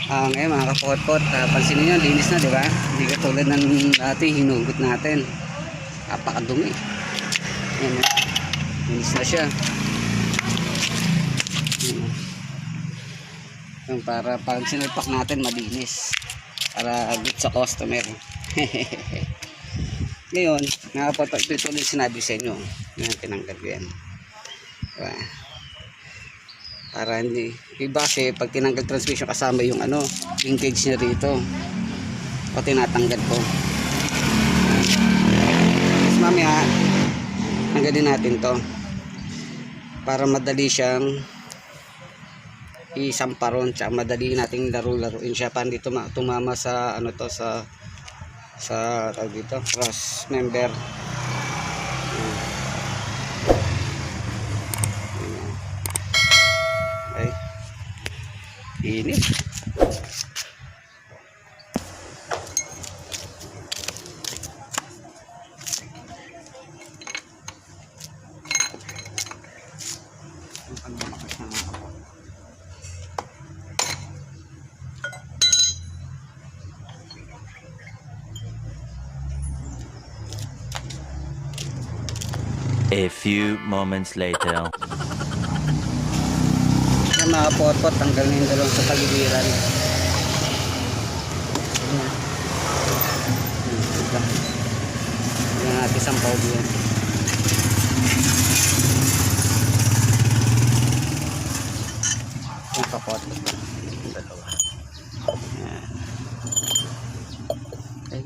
Ngayon mga kapotpot, pansin niyo linis na, di ba? Hindi katulad ng dati hinugot natin. Napakadumi. Ayan, linis na siya. Ayan, para pag sinulpak natin malinis, para good sa customer. Ngayon mga kapotpot, ito ulit sinabi sa inyo. Ayan, tinanggal ko yan, diba? Para hindi iba, kasi pag tinanggal transmission kasama yung linkage niya rito, o tinatanggal ko. Tapos mamaya tanggalin natin to para madali siyang isamparon, tsaka madali nating laro-laruin siya, para dito tumama sa sa tawag dito, cross member. Ay, init. A few moments later. Yung mga potpot, tanggal na yung dalawang sa pagiliran. Yan natin sampaw din. Yung kapotpot na yung dalawa. Yan. Okay.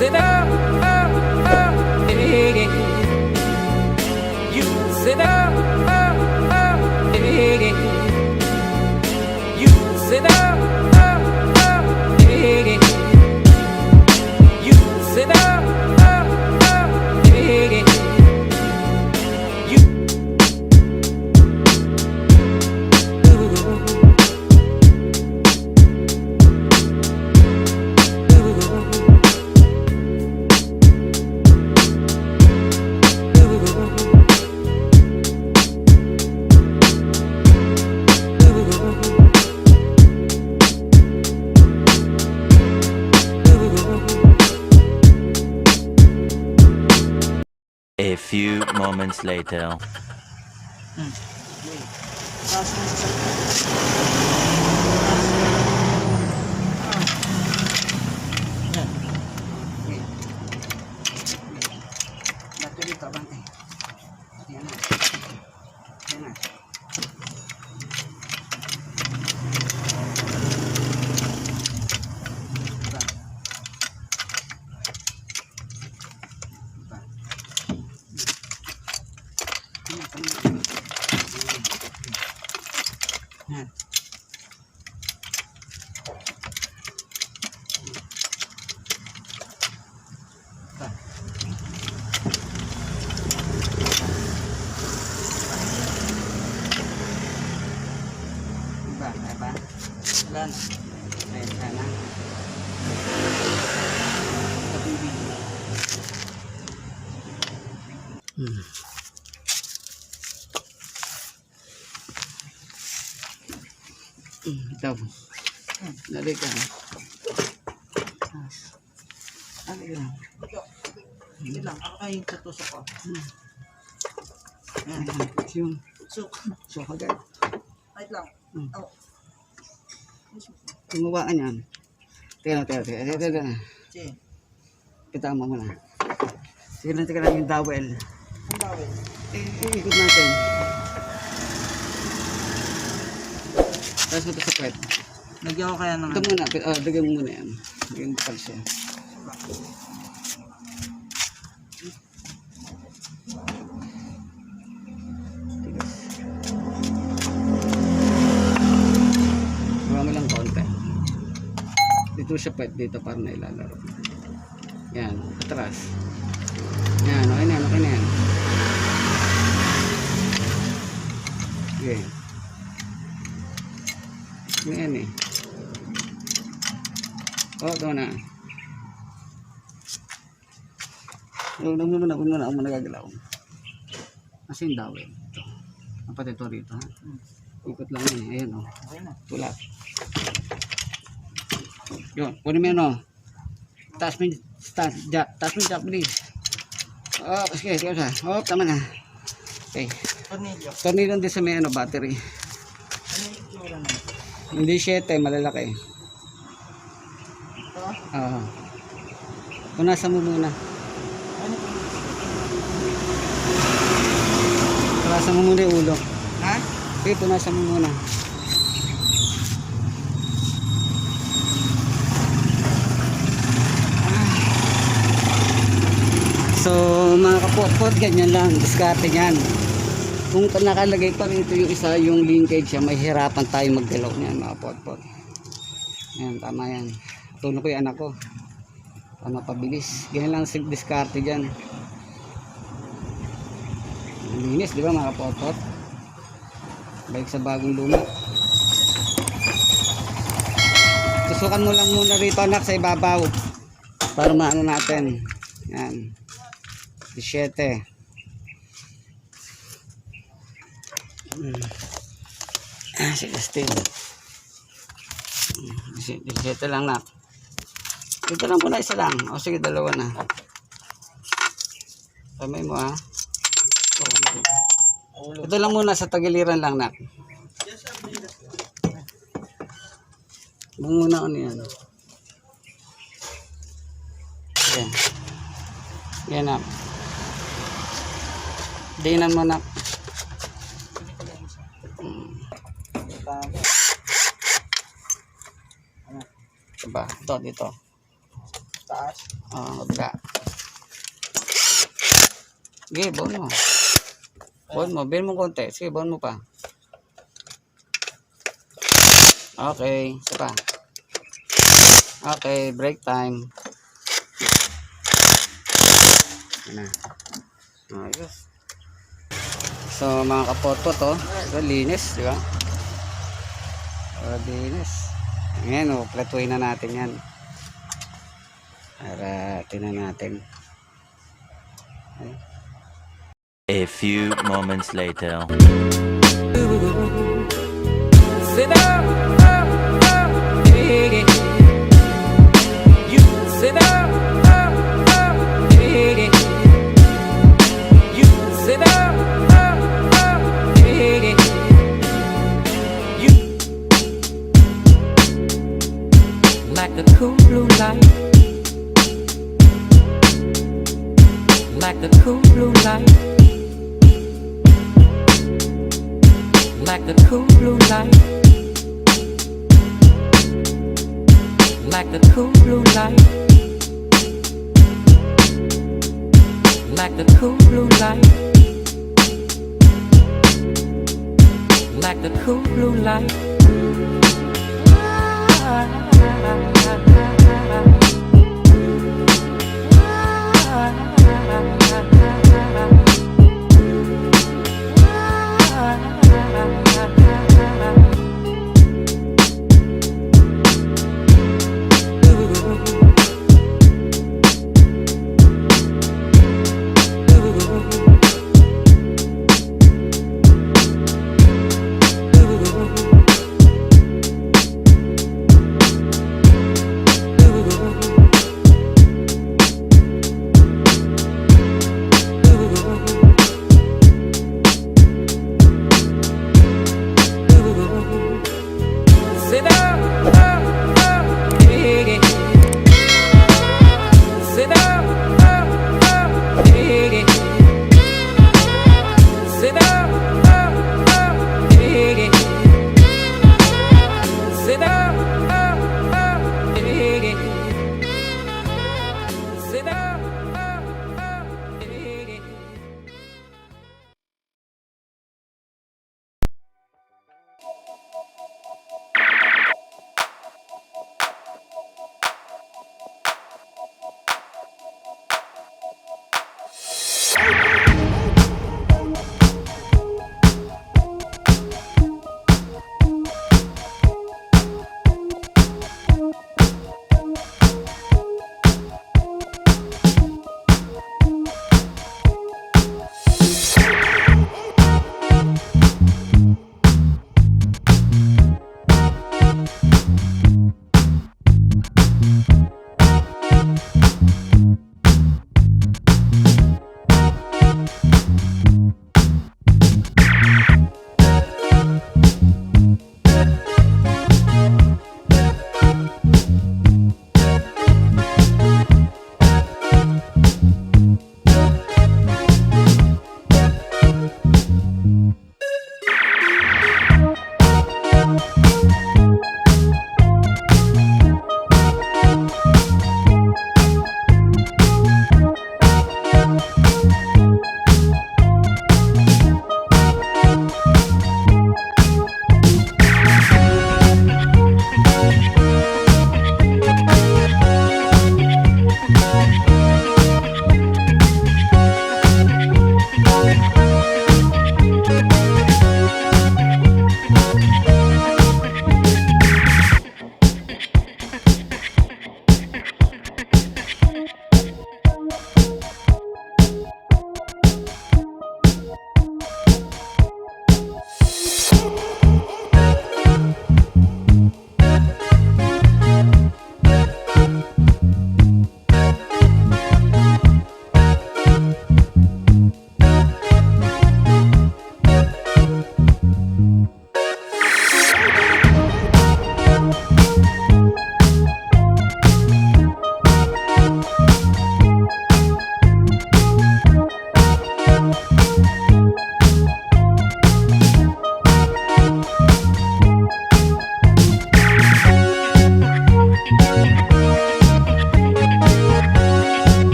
Sit up, hey, you sit up, hey, you sit up, hey, you sit up, hey, you. A few moments later. Dato dito, abante. Yan na. Yan na. Yan. Diba? Wala na. Ayan, sana. Ito. Dali ka. Dali ka. Hindi lang, ako ay katusok ko. Ayan. Yung so agad. Wait lang. Oh. Gumawa ka niyan. Teka. Sige. Kita mo muna. Sige lang, teka lang yung dowel. Ang bawal. Ikot natin. Tapos mo ito sa kwet. Nagyaw ko kaya ng... Ito muna. Dagyan mo muna yan. Yung bakal siya. Tigas. Gawa mo lang konti. Dito siya pwede dito para na ilalaro. Yan. Atras. Yan. Okay na yan. Okay. Yan eh. Oh, ito na. Huwag mo nagagalaw. Kasi yung dawin. Ito. Dapat ito rito ha. Ikot lang yun. Ayan o. Okay na. Tulak. Yun. Kunin mo yun o. Taas mo yung jack. Taas mo yung jack, please. Oh, sige. Oh, tama na. Okay. Tornilyo. Tornilyo din sa may battery. Ano yung itsura na? Hindi 7, malalaki. Ito? Oo. Punasan mo muna. Ano yung... Punasan mo muna yung ulo. Ha? Okay, punasan mo muna. So, mga kapot-pot, ganyan lang. Diskarte yan. Kung nakalagay pa rito yung isa, yung linkage siya, may hirapan tayo maggalaw niyan, mga pot-pot. Yan, tama yan. Tulong ko yung anak ko. Mabilis. Ganyan lang diskarte dyan. Linis, di ba mga pot-pot? Balik sa bagong luma. Tusukan mo lang muna rito anak sa ibabaw. Para maano natin. Yan. 17. Sige, still. 17 lang na. Ito lang po na isa lang. O sige, dalawa na. Kamay mo ha. Ito lang muna sa tagiliran lang na. Muna ano yan. Yan. Yan na. Dinan mo na. Diba? Ito, dito. Taas. Wala. Sige, baon mo. Baon mo. Baon mo konti. Sige, baon mo pa. Okay. Isa pa. Okay, break time. Yan na. Ayos. So, mga kapotpot, ito, linis, di ba? Linis. Ayan, platuin na natin yan. Para tinan natin. Okay. A few moments later. Sit down, yeah. You sit down, yeah. You sit down, yeah. You like the cool blue light, like the cool blue light, like the cool blue light, like the cool blue light, like the cool blue light, like the cool blue light.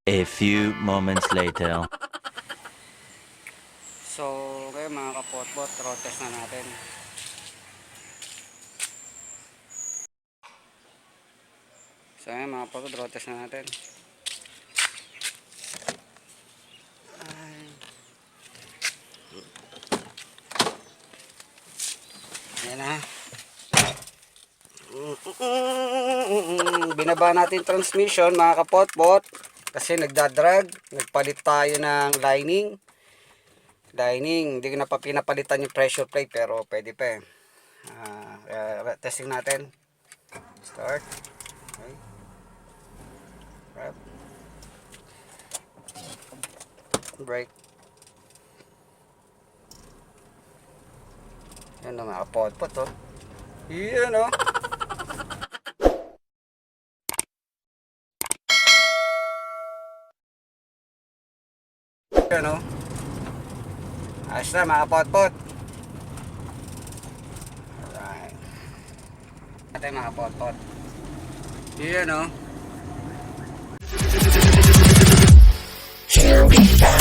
A few moments later. So, ngayon mga kapotbot, road test na natin. So, ngayon mga kapotbot, road test na natin. Ayan na. Binaba natin transmission mga kapotbot kasi nagdadrag. Nagpalit tayo ng lining. Hindi ko na pa pinapalitan yung pressure plate pero pwede pa eh. Testing natin. Start. Okay. Grab. Brake. Yan na mga kapotbot oh. Yan oh. Yun o. Ayos na mga potpot. Alright. Ito mga potpot. Yun o. Here we go.